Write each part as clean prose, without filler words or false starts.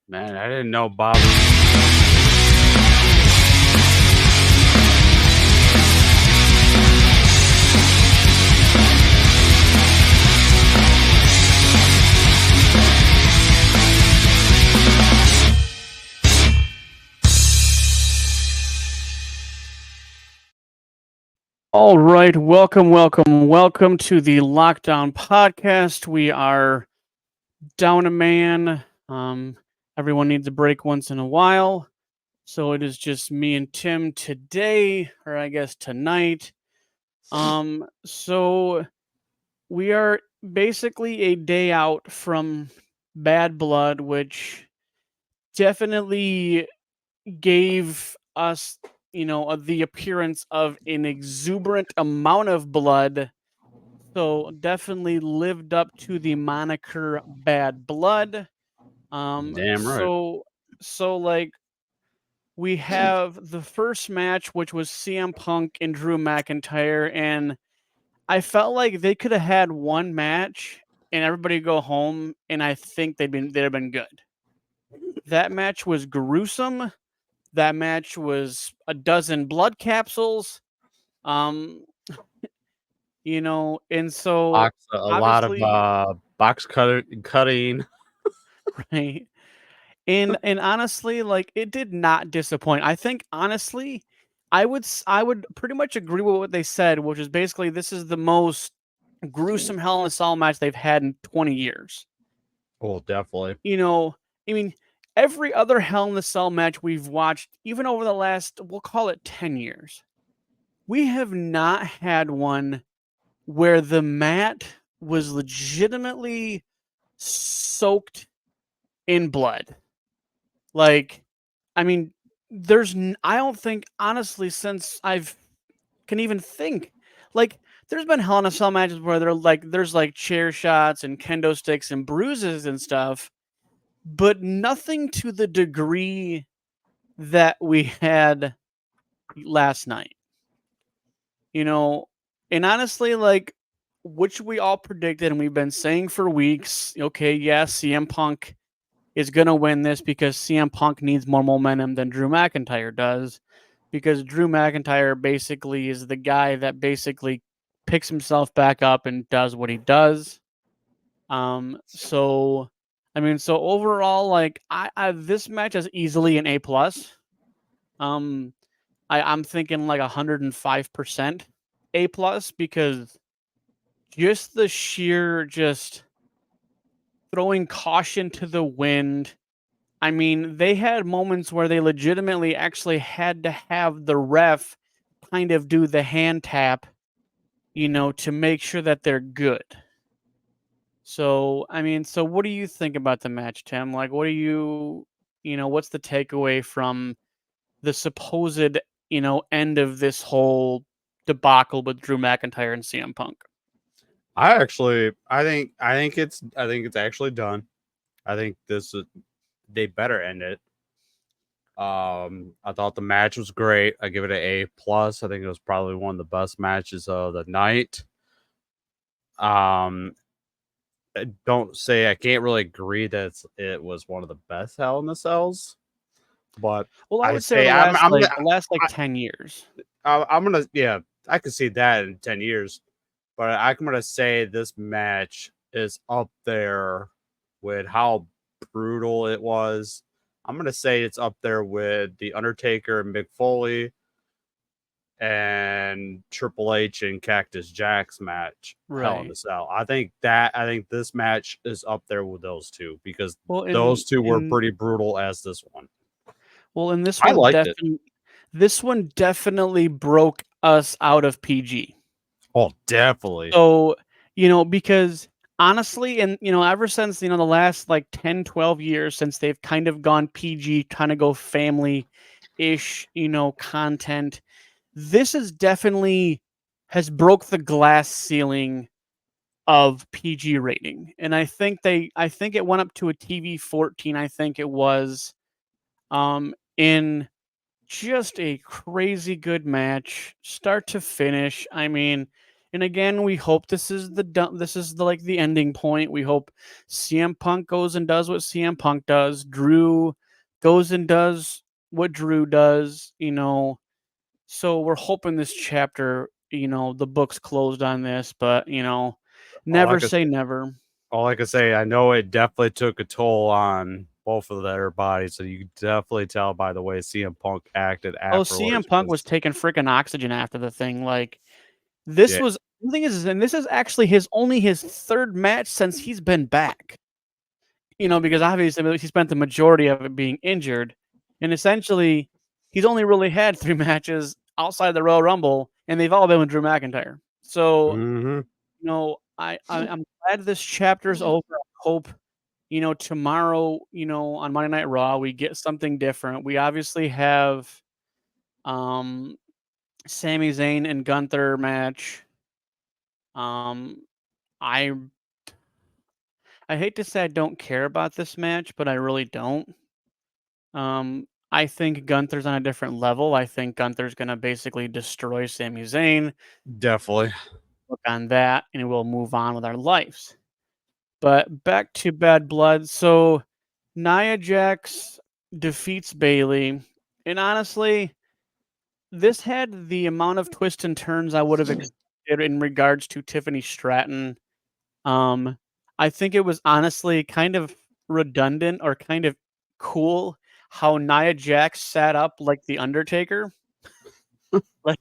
Man, I didn't know Bob. All right, welcome to the Lockdown Podcast. We are down a man. Everyone needs a break once in a while, so it is just me and Tim today, or I guess tonight. So we are basically a day out from Bad Blood, which definitely gave us, the appearance of an exuberant amount of blood. So definitely lived up to the moniker Bad Blood. Um, Damn right. so so like we have the first match, which was CM Punk and Drew McIntyre, and I felt like they could have had one match and everybody go home, and I think they'd have been good. That match was gruesome. That match was a dozen blood capsules. Um, and so A lot of obviously, cutting. right. And honestly, like, it did not disappoint. I think honestly, I would pretty much agree with what they said, which is basically this is the most gruesome Hell in a Cell match they've had in 20 years. Oh, definitely. You know, I mean, every other Hell in a Cell match we've watched, even over the last, we'll call it 10 years, we have not had one where the mat was legitimately soaked in blood. Like, I mean, I don't think honestly since I've can even think, like, there's been Hell in a Cell matches where there's like chair shots and kendo sticks and bruises and stuff, but nothing to the degree that we had last night. You know, and honestly, like, which we all predicted and we've been saying for weeks, okay, yes, CM Punk is going to win this because CM Punk needs more momentum than Drew McIntyre does, because Drew McIntyre basically is the guy that basically picks himself back up and does what he does. So I mean, so overall, like, I this match is easily an A plus. Um, I'm thinking like 105% A plus, because just the sheer just throwing caution to the wind. I mean, they had moments where they legitimately actually had to have the ref kind of do the hand tap, to make sure that they're good. So, I mean, so what do you think about the match, Tim? Like, what's the takeaway from the supposed, end of this whole debacle with Drew McIntyre and CM Punk? I think it's actually done. I think they better end it. I thought the match was great. I give it an A plus. I think it was probably one of the best matches of the night. Um, I can't really agree that it was one of the best Hell in the Cells, but Well, I I would say over say the last like 10 years. I'm gonna yeah, I could see that in 10 years, but I'm gonna say this match is up there with how brutal it was. I'm gonna say it's up there with the Undertaker and Mick Foley and Triple H and Cactus Jack's match, Hell in Right. a Cell. I think this match is up there with those two because Well, those two were pretty brutal as this one. and this I one liked it. definitely broke us out of PG. Oh, definitely. So, because honestly, and ever since, the last like 10, 12 years since they've kind of gone PG, kind of go family ish, content, this is definitely has broke the glass ceiling of PG rating. And I think it went up to a TV 14, I think it was, in just a crazy good match, start to finish. I mean, And again, we hope this is like the ending point. We hope CM Punk goes and does what CM Punk does. Drew goes and does what Drew does, So we're hoping this chapter, the book's closed on this, but All I never can say never. all I can say, I know it definitely took a toll on both of their bodies, so you can definitely tell by the way CM Punk acted Oh, CM afterwards. Punk was Because taking freaking oxygen after the thing. Like this yeah, was the thing is, and this is actually his third match since he's been back. Because obviously he spent the majority of it being injured, and essentially he's only really had 3 matches outside the Royal Rumble, and they've all been with Drew McIntyre. So, mhm, I'm glad this chapter's over. I hope, tomorrow, on Monday Night Raw, we get something different. We obviously have, um, Sami Zayn and Gunther match. Um, I I hate to say I don't care about this match, but I really don't. I think Gunther's on a different level. I think Gunther's gonna basically destroy Sami Zayn, definitely. look on that, and we'll move on with our lives. But back to Bad Blood. So Nia Jax defeats Bailey, and honestly, this had the amount of twists and turns I would have expected in regards to Tiffany Stratton. Um, I think it was honestly kind of redundant or kind of cool how Nia Jax sat up like The Undertaker. Like,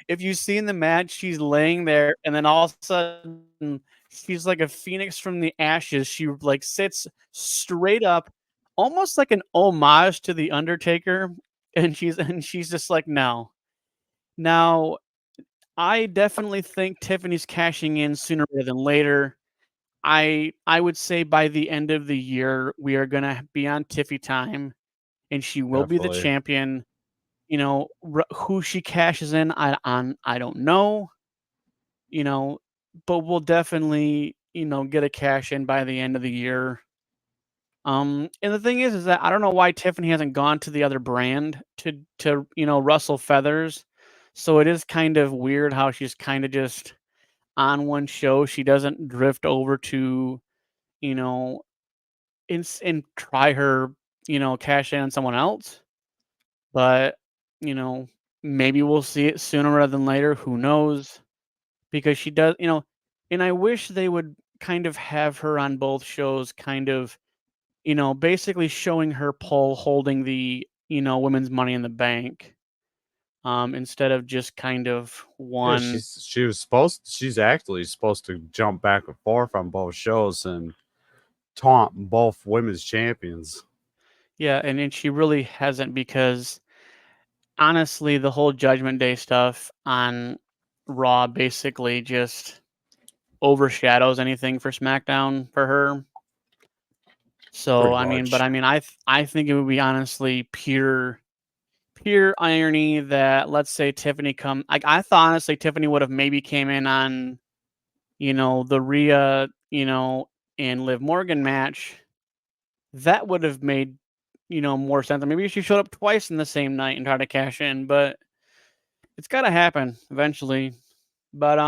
if you've seen the match, she's laying there, and then all of a sudden, she's like a phoenix from the ashes. She, like, sits straight up, almost like an homage to The Undertaker, and she's just like, "No." Now, I definitely think Tiffany's cashing in sooner rather than later. I would say by the end of the year, we are gonna be on Tiffy time, and she will be the Definitely. champion. Who she cashes in, I don't know, you know, but we'll definitely, get a cash in by the end of the year. And the thing is that I don't know why Tiffany hasn't gone to the other brand to rustle feathers. So it is kind of weird how she's kind of just on one show. She doesn't drift over to, you know, and try her, cash in on someone else. But, you know, maybe we'll see it sooner rather than later. Who knows? Because she does, and I wish they would kind of have her on both shows, kind of, basically showing her pull holding the, women's money in the bank, instead of just kind of Yeah, one. she's actually supposed to jump back and forth on both shows and taunt both women's champions. Yeah, and she really hasn't because honestly, the whole Judgment Day stuff on Raw basically just overshadows anything for SmackDown for her. So, Pretty much. I think it would be honestly pure irony that let's say Tiffany come like I thought honestly Tiffany would have maybe came in on, the Rhea, and Liv Morgan match. That would have made, more sense. Or maybe she showed up twice in the same night and tried to cash in, but it's gotta happen eventually. But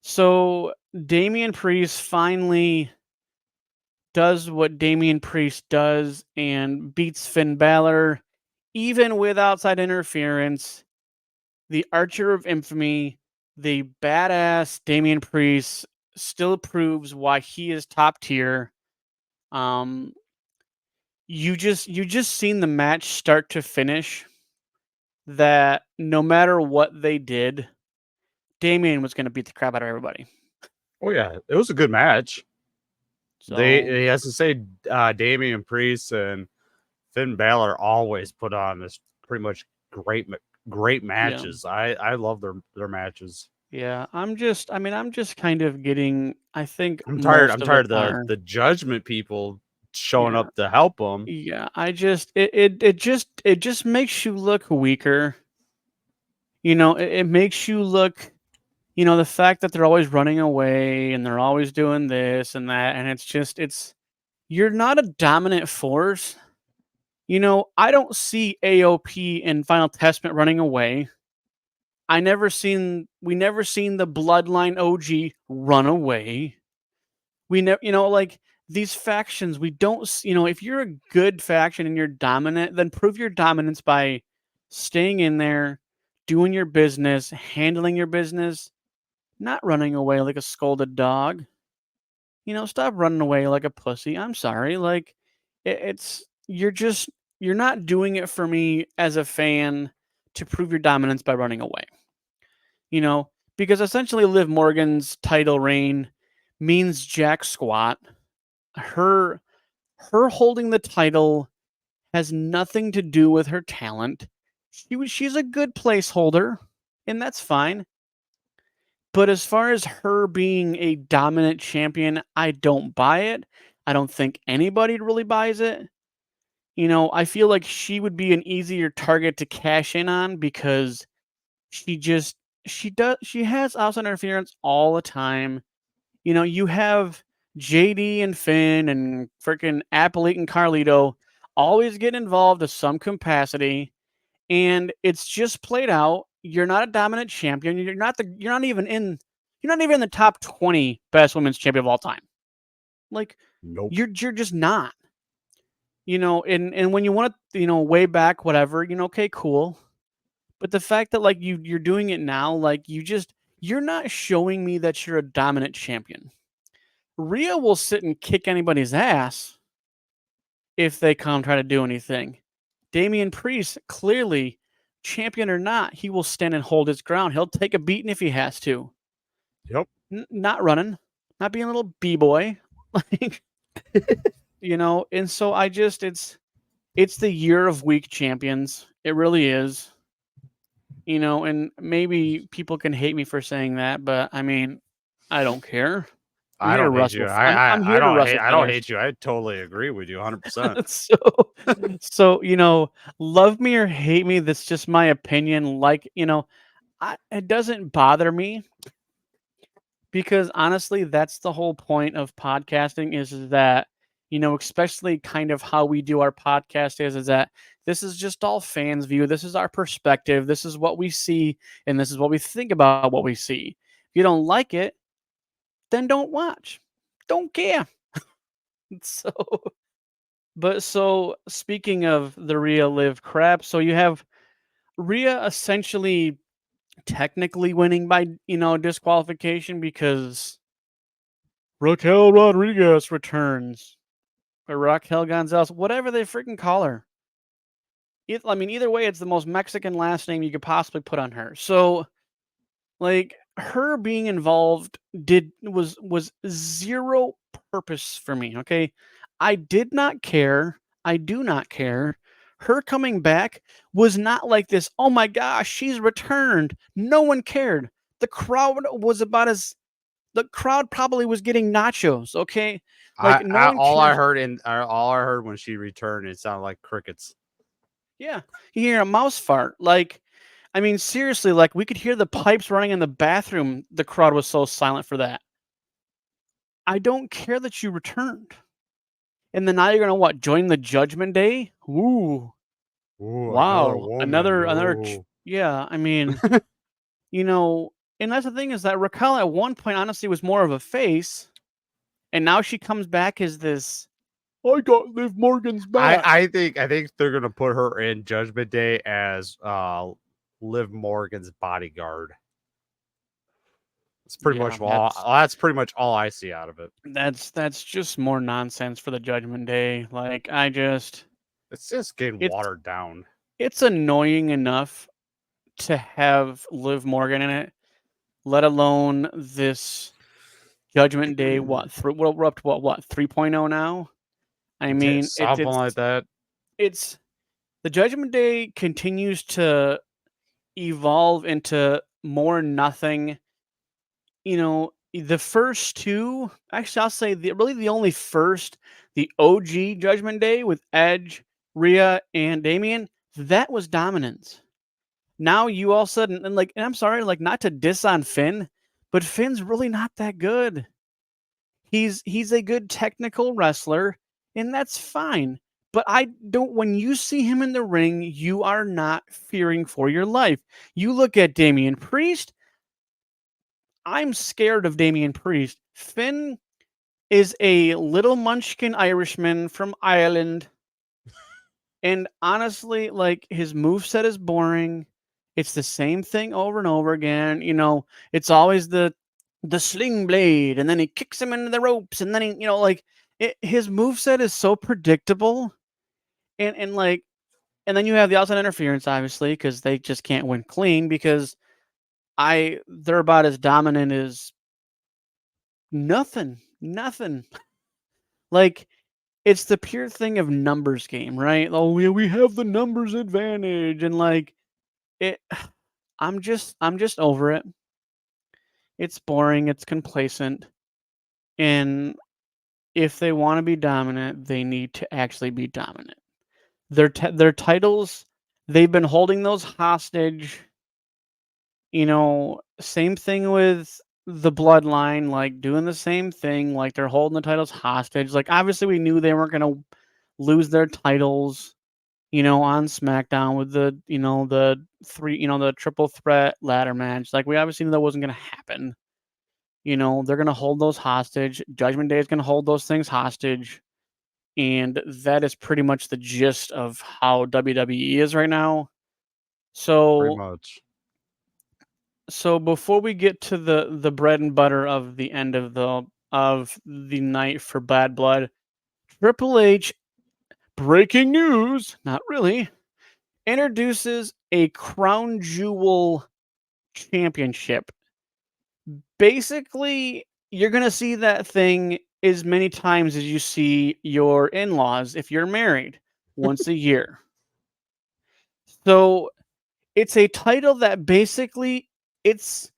so Damian Priest finally does what Damian Priest does and beats Finn Balor, even with outside interference. The Archer of Infamy, the badass Damian Priest, still proves why he is top tier. Um, you just seen the match start to finish. That no matter what they did, Damian was going to beat the crap out of everybody. Oh yeah, it was a good match. So They has to say, Damian Priest and Finn Balor always put on this pretty much great yeah. matches. I love their matches. Yeah, I'm just kind of getting I think I'm tired. I'm most of the tired of time. the judgment people showing Yeah. up to help them. Yeah, I just it just makes you look weaker. It makes you look, the fact that they're always running away and they're always doing this and that and it's you're not a dominant force. I don't see AOP and Final Testament running away. we never seen the Bloodline OG run away. We never, like these factions, we don't, if you're a good faction and you're dominant, then prove your dominance by staying in there, doing your business, handling your business, not running away like a scolded dog. Stop running away like a pussy. I'm sorry. Like it's you're not doing it for me as a fan to prove your dominance by running away. Because essentially Liv Morgan's title reign means jack squat. Her holding the title has nothing to do with her talent. She's a good placeholder, and that's fine. But as far as her being a dominant champion, I don't buy it. I don't think anybody really buys it. I feel like she would be an easier target to cash in on because she has outside interference all the time. You have JD and Finn and freaking Appalachia and Carlito always get involved to some capacity, and it's just played out. You're not a dominant champion. You're not even in the top 20 best women's champion of all time. Like, Nope. you're just not. And when you want to, way back, whatever, okay, cool. But the fact that like you're doing it now, like you're not showing me that you're a dominant champion. Rhea will sit and kick anybody's ass if they come try to do anything. Damian Priest, clearly, champion or not, he will stand and hold his ground. He'll take a beating if he has to. Yep. Not running, not being a little b-boy, like and so it's the year of weak champions. It really is. And maybe people can hate me for saying that, but I mean, I don't care. I don't hate you. I'm here to wrestle. I don't hate you. I totally agree with you 100%. So love me or hate me, that's just my opinion. Like, it doesn't bother me because honestly, that's the whole point of podcasting is that, especially kind of how we do our podcast is that this is just all fans' view. This is our perspective. This is what we see, and this is what we think about what we see. If you don't like it, then don't watch. Don't care. So speaking of the Rhea Liv crap, so you have Rhea essentially technically winning by, disqualification because Raquel Rodriguez returns. Or Raquel Gonzalez, whatever they freaking call her. Either way, it's the most Mexican last name you could possibly put on her. So, like, her being involved was zero purpose for me. Okay, I did not care. I do not care. Her coming back was not like this. Oh my gosh, she's returned. No one cared. The crowd probably was getting nachos. Okay, like all I heard when she returned, it sounded like crickets. Yeah, you hear a mouse fart. Like, I mean, seriously, like we could hear the pipes running in the bathroom. The crowd was so silent for that. I don't care that you returned. And then now you're gonna join the Judgment Day? Ooh, wow, another. Yeah, I mean, and that's the thing is that Raquel at one point honestly was more of a face, and now she comes back as this. I got Liv Morgan's back. I think they're gonna put her in Judgment Day as Liv Morgan's bodyguard. That's pretty much all. That's pretty much all I see out of it. That's just more nonsense for the Judgment Day. Like it's just getting watered down. It's annoying enough to have Liv Morgan in it, let alone this Judgment Day. We're up to what 3.0 now. I mean, something like that. It's the Judgment Day continues to evolve into more nothing. The first two, actually, I'll say the only first, the OG Judgment Day with Edge, Rhea, and Damian, that was dominance. Now you all of a sudden, and I'm sorry, like not to diss on Finn, but Finn's really not that good. He's a good technical wrestler, and that's fine. But I don't when you see him in the ring, you are not fearing for your life. You look at Damian Priest, I'm scared of Damian Priest. Finn is a little munchkin Irishman from Ireland. And honestly, like his moveset is boring. It's the same thing over and over again. It's always the sling blade, and then he kicks him into the ropes, and then his moveset is so predictable. And then you have the outside interference, obviously, because they just can't win clean because they're about as dominant as nothing. Nothing. Like it's the pure thing of numbers game, right? Oh, yeah, we have the numbers advantage, and like it. I'm just over it. It's boring. It's complacent, and if they want to be dominant, they need to actually be dominant. Their titles, they've been holding those hostage. Same thing with the bloodline, like doing the same thing, like they're holding the titles hostage. Like obviously we knew they weren't gonna lose their titles, on SmackDown with the triple threat ladder match. Like we obviously knew that wasn't gonna happen. They're gonna hold those hostage. Judgment Day is gonna hold those things hostage. And that is pretty much the gist of how WWE is right now. Pretty So much. So before we get to the bread and butter of the end of the night for Bad Blood, Triple H, breaking news, not really, introduces a crown jewel championship. Basically, you're going to see that thing as many times as you see your in-laws if you're married, once a year. So it's a title that basically it's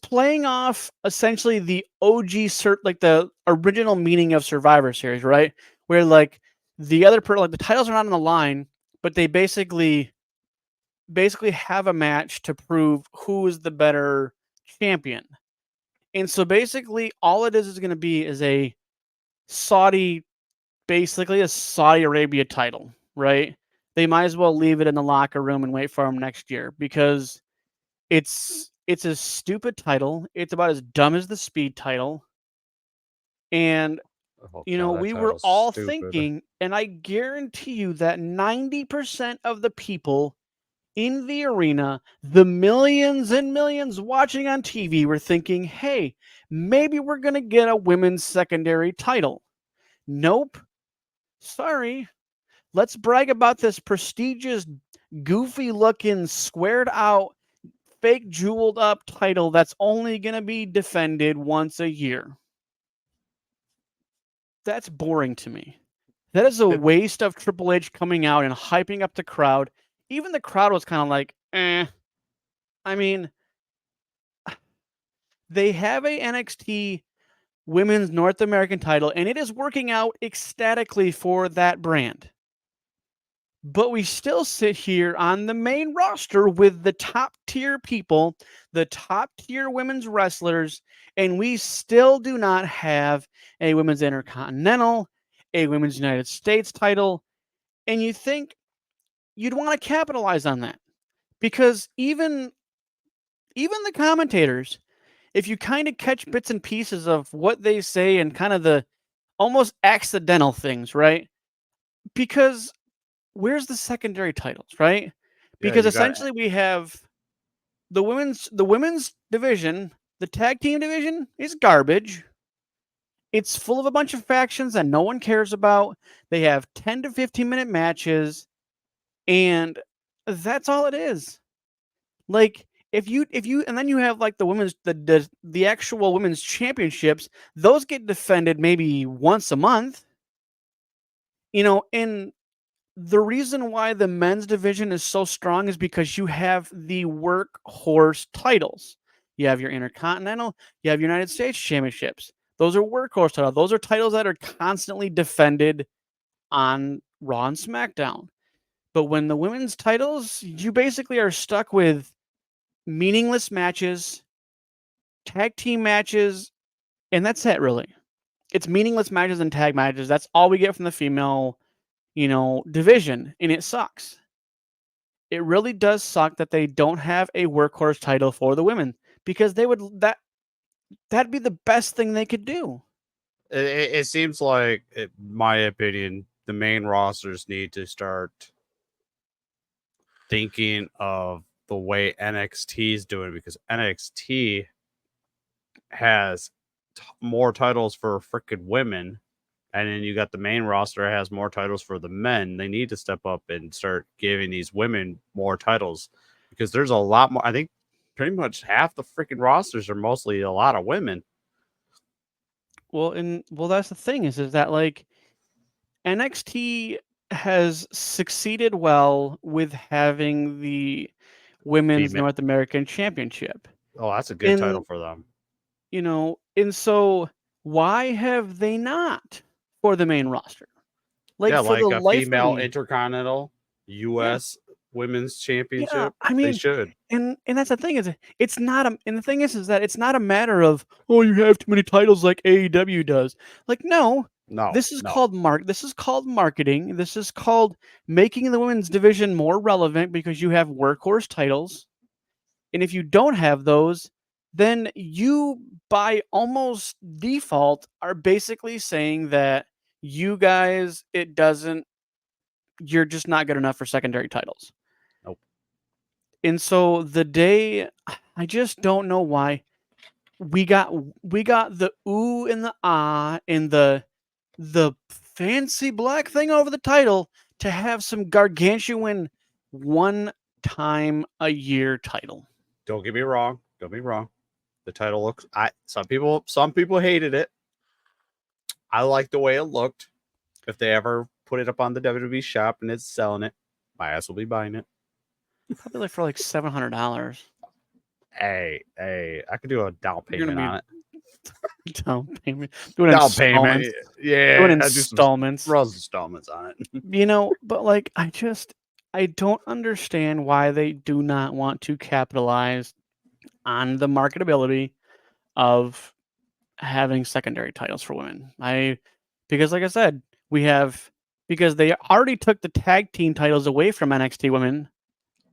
playing off essentially the OG like the original meaning of Survivor Series, right? Where like like the titles are not on the line, but they basically have a match to prove who is the better champion. And so basically all it is going to be is basically a Saudi Arabia title, right? They might as well leave it in the locker room and wait for them next year because it's a stupid title. It's about as dumb as the Speed title. And Oh god, that we were title's all stupid. thinking, and I guarantee you that 90% of the people in the arena, the millions and millions watching on TV, were thinking, hey, maybe we're going to get a women's secondary title. Nope. Sorry. Let's brag about this prestigious, goofy looking, squared out, fake jeweled up title that's only going to be defended once a year. That's boring to me. That is a waste of Triple H coming out and hyping up the crowd. Even the crowd was kind of like, eh. I mean, they have a NXT Women's North American title, and it is working out ecstatically for that brand. But we still sit here on the main roster with the top tier people, the top tier women's wrestlers, and we still do not have a women's Intercontinental, a women's United States title. And you think you'd want to capitalize on that because even the commentators, if you kind of catch bits and pieces of what they say and kind of the almost accidental things, right? Because where's the secondary titles, right? Yeah, Because you got essentially we have the women's division, the tag team division is garbage. It's full of a bunch of factions that no one cares about. They have 10 to 15-minute matches, and that's all it is. Like if you and then you have like the women's the actual women's championships, those get defended maybe once a month. And the reason why the men's division is so strong is because you have the workhorse titles. You have your Intercontinental, you have United States Championships. Those are workhorse titles. Those are titles that are constantly defended on Raw and SmackDown. But when the women's titles, you basically are stuck with meaningless matches, tag team matches, and that's it really. It's meaningless matches and tag matches. That's all we get from the female division, and it sucks. It really does suck that they don't have a workhorse title for the women, because that'd be the best thing they could do. It seems like, in my opinion, the main rosters need to start thinking of the way NXT is doing, because NXT has more titles for freaking women, and then you got the main roster has more titles for the men. They need to step up and start giving these women more titles, because there's a lot more. I think pretty much half the freaking rosters are mostly a lot of women. Well, that's the thing is that like NXT has succeeded well with having the women's Female. North American Championship. Oh, that's a good title for them. And so why have they not for the main roster? Like, Yeah, for like the a life of female me. Intercontinental Yeah. US Women's Yeah, Championship. I They mean, should. and that's the thing is it's not a and the thing is that it's not a matter of, oh, you have too many titles like AEW does. Like, no, No, this is no. called marketing. This is called making the women's division more relevant, because you have workhorse titles. And if you don't have those, then you by almost default are basically saying that you guys you're just not good enough for secondary titles. Nope. And so I just don't know why we got the ooh and the ah and the fancy black thing over the title to have some gargantuan one time a year title. Don't get me wrong. Don't be wrong. The title looks some people hated it. I like the way it looked. If they ever put it up on the WWE shop and it's selling it, my ass will be buying it. Probably like for like $700. Hey, I could do a down You're payment gonna on it. be down payment. Doing Down installments. payment. Yeah. Doing I do some installments. Rose installments on it. But like I don't understand why they do not want to capitalize on the marketability of having secondary titles for women. Because like I said, because they already took the tag team titles away from NXT women.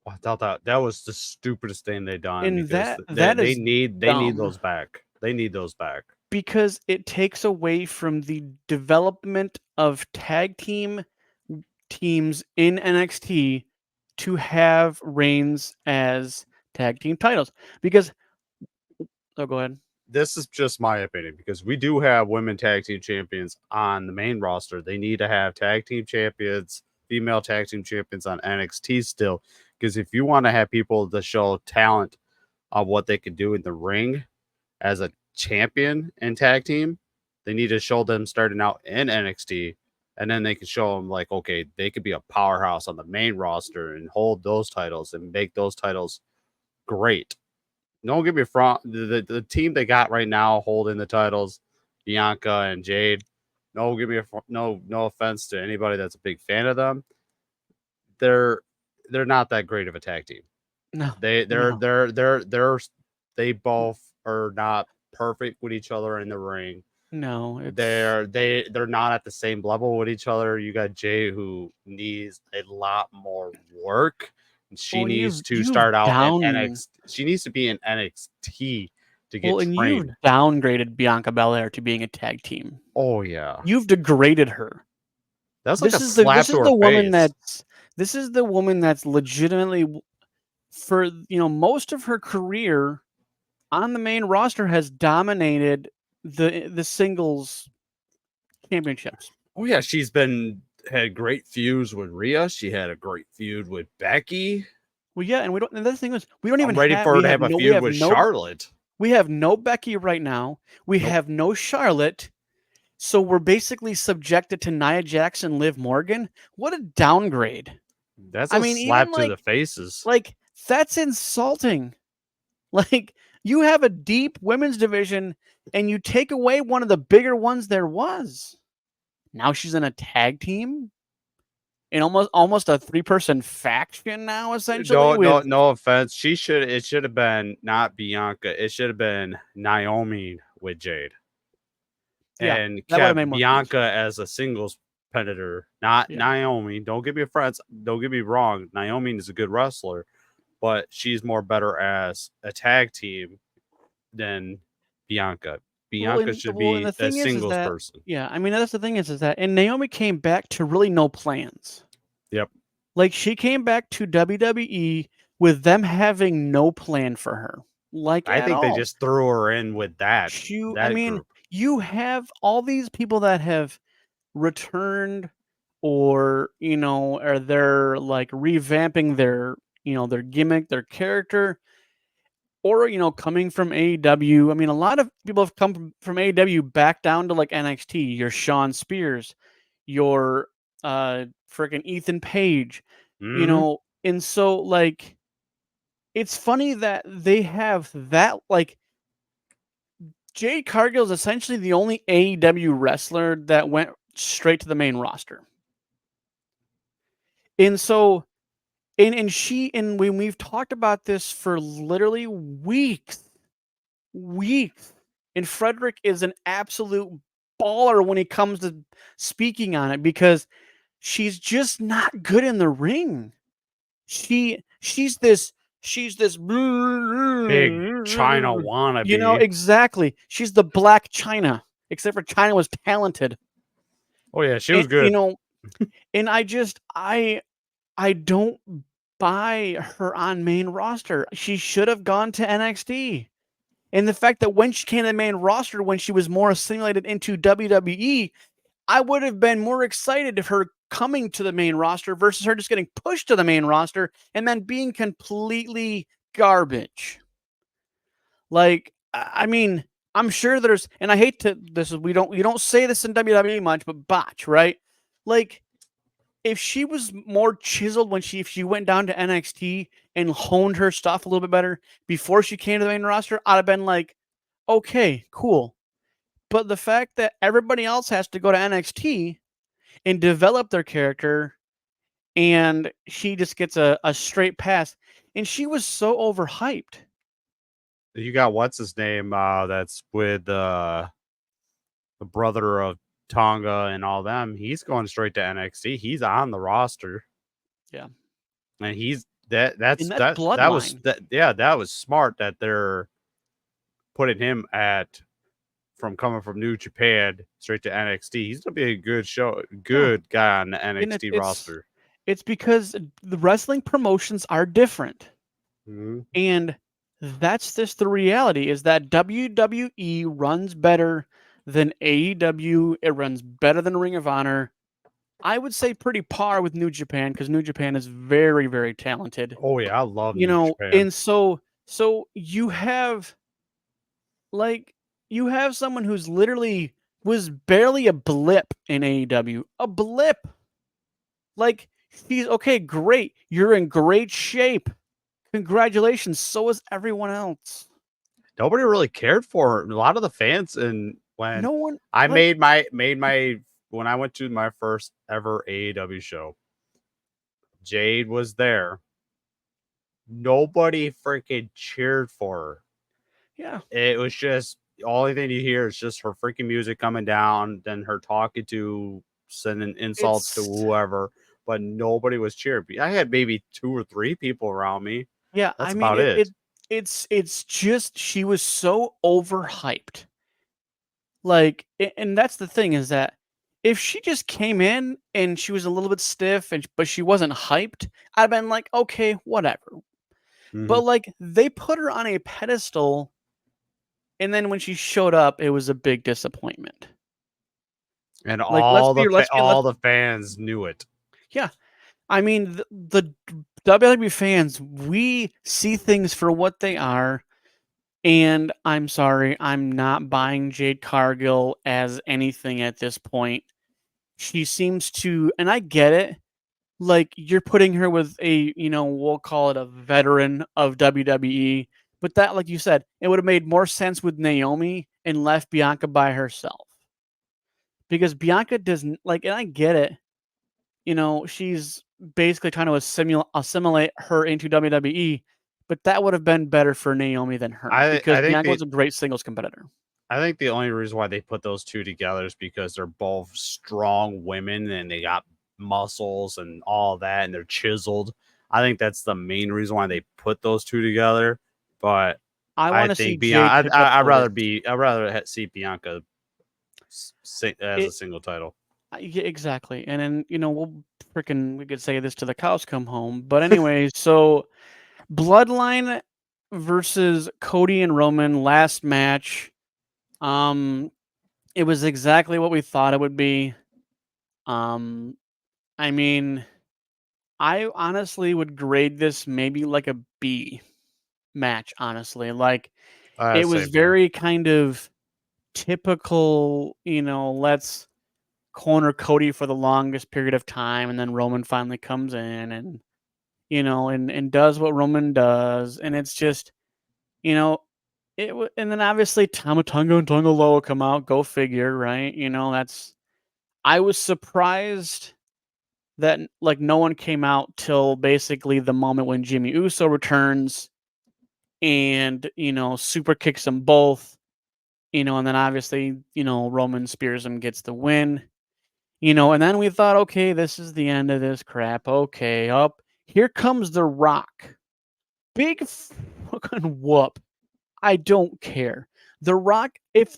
I thought that was the stupidest thing they done, And because that they is need dumb. those back. They need those back. Because it takes away from the development of tag teams in NXT to have reigns as tag team titles. Because go ahead. This is just my opinion, because we do have women tag team champions on the main roster. They need to have tag team champions, female tag team champions on NXT still. Because if you want to have people to show talent of what they can do in the ring as a champion and tag team, they need to show them starting out in NXT, and then they can show them like, okay, they could be a powerhouse on the main roster and hold those titles and make those titles great. Don't get me wrong, the team they got right now holding the titles, Bianca and Jade. No, no offense to anybody that's a big fan of them. They're not that great of a tag team. No. They both are not perfect with each other in the ring. No, They're not at the same level with each other. You got Jay, who needs a lot more work. She needs to start out in NXT. She needs to be in NXT to get and trained. you've downgraded Bianca Belair to being a tag team. Oh yeah, you've degraded her. That's like a slap to her face. This is the woman that's legitimately, for most of her career on the main roster, has dominated the singles championships. Oh yeah, she's had great feuds with Rhea. She had a great feud with Becky. Well, yeah, and we don't. And the thing is, we don't even. I'm ready for her to have a feud with Charlotte. We have no Becky right now. We have no Charlotte. So we're basically subjected to Nia Jax, Liv Morgan. What a downgrade! That's a slap to the faces. Like, that's insulting. Like, you have a deep women's division, and you take away one of the bigger ones there was. Now she's in a tag team, in almost a 3-person faction now, essentially. No offense. It should have been not Bianca. It should have been Naomi with Jade. Yeah, and kept Bianca as a singles competitor, not Yeah. Naomi. Don't get me friends. Don't get me wrong. Naomi is a good wrestler, but she's more better as a tag team than Bianca. Bianca should And be the a thing is singles that person. yeah, I mean that's the thing is that and Naomi came back to really no plans. Yep. Like she came back to WWE with them having no plan for her, like I at think they all. just threw her in with that I that mean, group. you have all these people that have returned or, or they're like revamping their, their gimmick, their character, or, coming from AEW. I mean, a lot of people have come from AEW back down to like NXT. Your Sean Spears, your freaking Ethan Page, Mhm. and so like it's funny that they have that like Jade Cargill is essentially the only AEW wrestler that went straight to the main roster. And so and when we've talked about this for literally weeks. And Frederick is an absolute baller when it comes to speaking on it because she's just not good in the ring. She's this Big China wannabe. exactly. She's the Black China, except for China was talented. Oh yeah, she And, was good. and I don't buy her on main roster. She should have gone to NXT. And the fact that when she came to the main roster, when she was more assimilated into WWE, I would have been more excited if her coming to the main roster versus her just getting pushed to the main roster and then being completely garbage. Like, I mean, I'm sure there's, and I hate to, this is, we don't say this in WWE much, but botch, right? Like, if she was more chiseled if she went down to NXT and honed her stuff a little bit better before she came to the main roster, I'd have been like, okay, cool. But the fact that everybody else has to go to NXT and develop their character and she just gets a straight pass. And she was so overhyped. You got what's his name? That's with the brother of Tonga and all them. He's going straight to NXT. He's on the roster. Yeah. And he's that's And that's that was bloodline. that was smart that they're putting him at from coming from New Japan straight to NXT. He's gonna be a Yeah. good guy on the And NXT it's roster. it's because the wrestling promotions are different. Mhm. And that's just the reality is that WWE runs better than AEW. It runs better than Ring of Honor. I would say pretty par with New Japan because New Japan is very, very talented. Oh yeah, I love New Japan. And so you have someone who's literally was barely a blip in AEW. A blip. Like she's okay, great. You're in great shape. Congratulations. So is everyone else. Nobody really cared for her. A lot of the fans and when No one I like made my when I went to my first ever AEW show, Jade was there. Nobody freaking cheered for her. yeah. It was just the only thing you hear is just her freaking music coming down, then her talking to sending insults to It's whoever, but nobody was cheering. I had maybe 2 or 3 people around me. yeah, I That's mean about it. it's just she was so overhyped. Like and that's the thing is that if she just came in and she was a little bit stiff but she wasn't hyped, I'd been like, okay, whatever. Mhm. But like they put her on a pedestal and then when she showed up, it was a big disappointment. And Like all the fans knew it. yeah. I mean the WWE fans, we see things for what they are. And I'm sorry, I'm not buying Jade Cargill as anything at this point. She seems to, and I get it. Like you're putting her with we'll call it a veteran of WWE, but that, like you said, it would have made more sense with Naomi and left Bianca by herself because Bianca doesn't like, and I get it. She's basically trying to assimilate her into WWE, but that would have been better for Naomi than her I because think Bianca they was a great singles competitor. I think the only reason why they put those two together is because they're both strong women and they got muscles and all that, and they're chiseled. I think that's the main reason why they put those two together. But I I want to see think Jade Bianca. pick up the list. I'd rather see Bianca as a It, single title. yeah, exactly. And then, we could say this to the cows come home. But anyway, so Bloodline versus Cody and Roman last match. It was exactly what we thought it would be. I mean, I honestly would grade this maybe like a B match, honestly. Like it was Same here. very kind of typical, let's corner Cody for the longest period of time, and then Roman finally comes in and and does what Roman does, and it's just and then obviously Tama Tonga and Tonga Loa come out, go figure, right? That's I was surprised that like no one came out till basically the moment when Jimmy Uso returns and super kicks them both, and then obviously Roman spears him, gets the win. And then we thought, okay, this is the end of this crap. Okay, up here comes The Rock. Big fucking whoop. I don't care. The Rock, if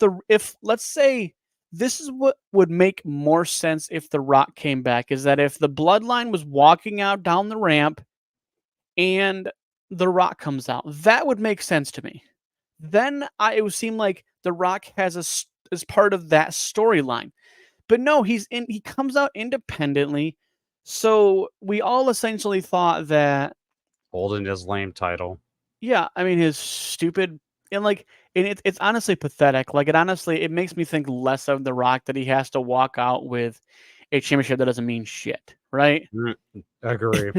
let's say this is what would make more sense if The Rock came back, is that if the Bloodline was walking out down the ramp and The Rock comes out, that would make sense to me. Then it would seem like The Rock as part of that storyline. But no, he comes out independently. So we all essentially thought that Holding his lame title. yeah, I mean his stupid and it's honestly pathetic. Like it makes me think less of The Rock that he has to walk out with a championship that doesn't mean shit, right? Agree.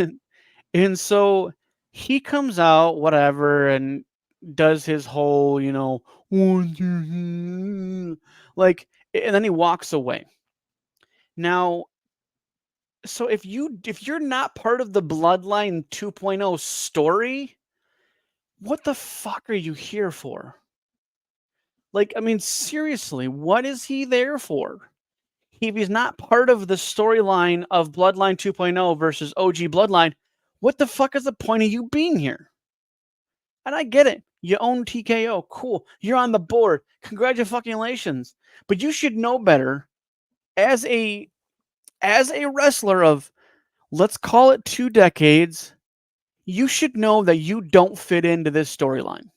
And so he comes out, whatever, and does his whole, like, and then he walks away. Now, so if you're not part of the Bloodline 2.0 story, what the fuck are you here for? Like, I mean, seriously, what is he there for? If he's not part of the storyline of Bloodline 2.0 versus OG Bloodline, what the fuck is the point of you being here? And I get it. You own TKO. Cool. You're on the board. Congratulations. But you should know better as a wrestler of, let's call it 2 decades. You should know that you don't fit into this storyline.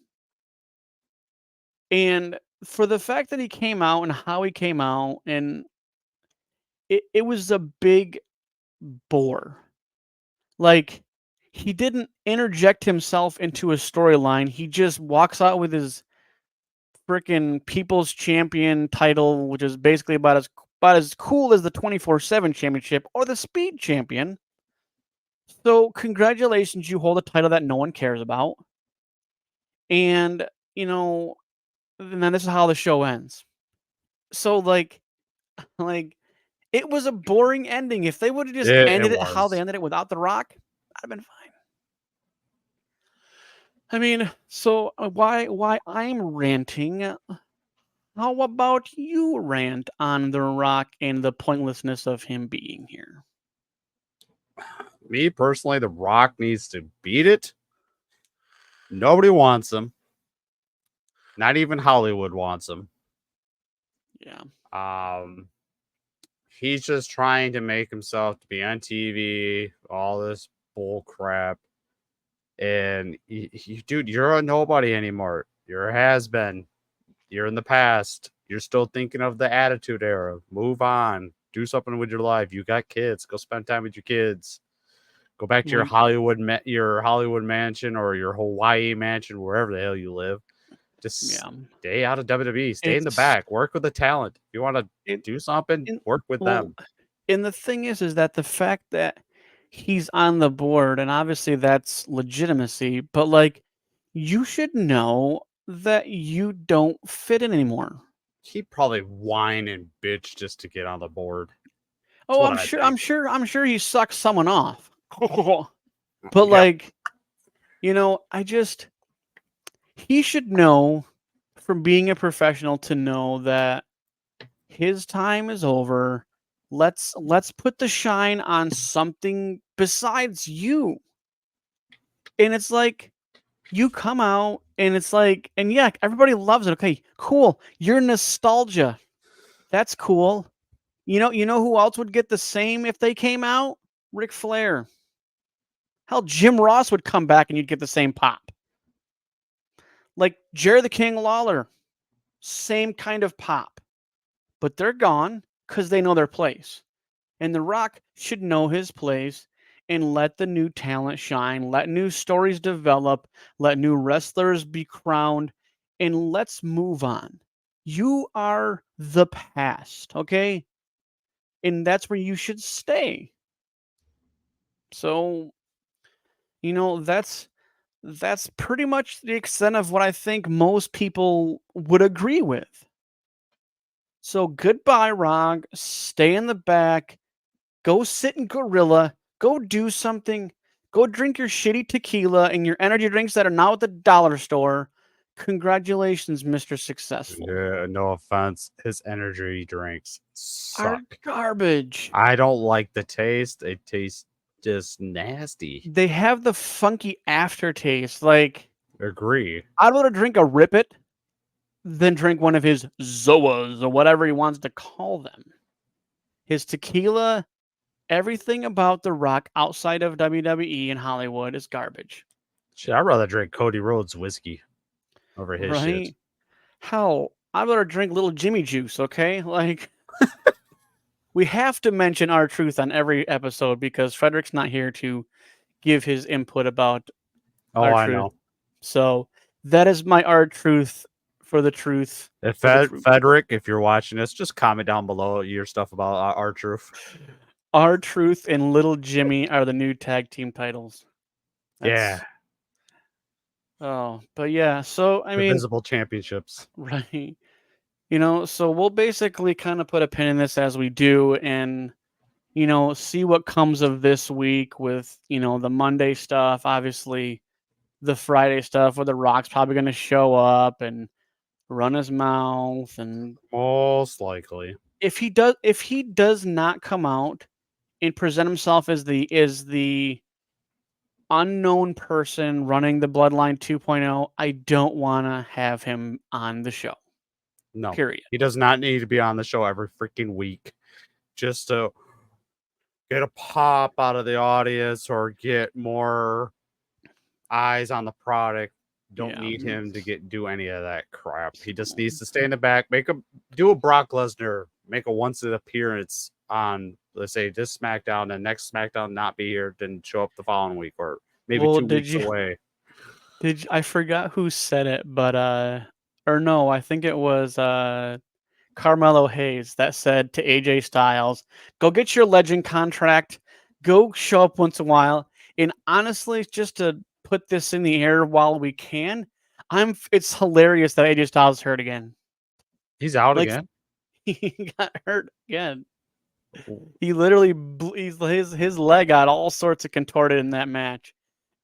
And for the fact that he came out and how he came out, and it was a big bore. Like, he didn't interject himself into a storyline. He just walks out with his freaking People's Champion title, which is basically about as cool as the 24/7 championship or the Speed Champion. So, congratulations, you hold a title that no one cares about. And, and then this is how the show ends. So, like, it was a boring ending. If they would have just ended it how they ended it without The Rock, I'd have been fine. I mean, so why I'm ranting? How about you rant on The Rock and the pointlessness of him being here? Me personally, The Rock needs to beat it. Nobody wants him. Not even Hollywood wants him. Yeah. He's just trying to make himself to be on TV, all this bull crap. And dude, you're a nobody anymore. You're a has-been. You're in the past. You're still thinking of the Attitude Era. Move on. Do something with your life. You got kids. Go spend time with your kids. Go back to your Hollywood mansion or your Hawaii mansion, wherever the hell you live. Just stay out of WWE. Stay in the back. Work with the talent. If you want to do something, work with them. And the thing is that the fact that he's on the board, and obviously that's legitimacy, but like you should know that you don't fit in anymore. He probably whine and bitch just to get on the board. Oh, I'm sure he sucks someone off. But like, he should know from being a professional to know that his time is over. Let's put the shine on something besides you. And it's like you come out and it's like, and yeah, everybody loves it. Okay, cool. You're nostalgia. That's cool. You know who else would get the same if they came out? Ric Flair. Hell, Jim Ross would come back and you'd get the same pop. Like Jerry the King Lawler, same kind of pop. But they're gone because they know their place. And The Rock should know his place and let the new talent shine, let new stories develop, let new wrestlers be crowned, and let's move on. You are the past, okay? And that's where you should stay. So, that's pretty much the extent of what I think most people would agree with. So goodbye, Rock. Stay in the back. Go sit in Gorilla. Go do something. Go drink your shitty tequila and your energy drinks that are now at the dollar store. Congratulations, Mr. Successful. Yeah, no offense. His energy drinks Are suck. garbage. I don't like the taste. It tastes just nasty. They have the funky aftertaste. Like, Agree. I'd rather drink a Rip It than drink one of his Zoas or whatever he wants to call them. His tequila, everything about The Rock outside of WWE and Hollywood is garbage. Shit, I'd rather drink Cody Rhodes whiskey over his Right? shit. Hell, I'd rather drink little Jimmy juice, okay? Like, we have to mention R-Truth on every episode because Frederick's not here to give his input about Oh, I R-Truth. know. So that is my R-Truth for the truth. If for the truth. Frederick, if you're watching this, just comment down below your stuff about R-Truth. R-Truth and Little Jimmy are the new tag team titles. Yeah. Oh, but yeah. So I mean, Invisible championships. right. So we'll basically kind of put a pin in this as we do and, see what comes of this week with, the Monday stuff. Obviously, the Friday stuff where The Rock's probably going to show up and run his mouth. And Most likely. if he does not come out and present himself as the unknown person running the Bloodline 2.0, I don't want to have him on the show. No. Period. He does not need to be on the show every freaking week just to get a pop out of the audience or get more eyes on the product. Don't need him to do any of that crap. He just needs to stay in the back, do a Brock Lesnar, make a once appearance on, let's say, this SmackDown, and next SmackDown not be here, then show up the following week or maybe 2 weeks away. I forgot who said it, but or no, I think it was Carmelo Hayes that said to AJ Styles, "Go get your legend contract. Go show up once in a while." And honestly, just to put this in the air while we can, it's hilarious that AJ Styles is hurt again. He's out again. He got hurt again. He literally his leg got all sorts of contorted in that match,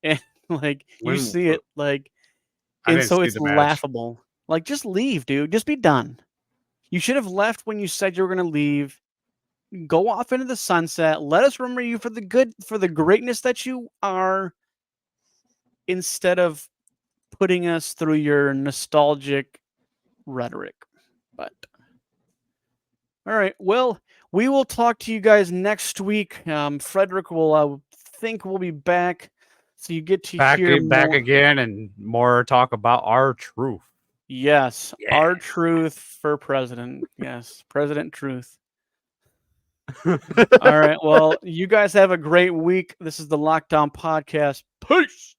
and you see it and so it's laughable. Like, just leave, dude. Just be done. You should have left when you said you were going to leave. Go off into the sunset. Let us remember you for the greatness that you are, instead of putting us through your nostalgic rhetoric. But all right, well, we will talk to you guys next week. Frederick will think we'll be back, so you get to hear back again and more talk about R-Truth. Yes, R-Truth for president. Yes, President Truth. All right. Well, you guys have a great week. This is the Lockdown Podcast. Peace.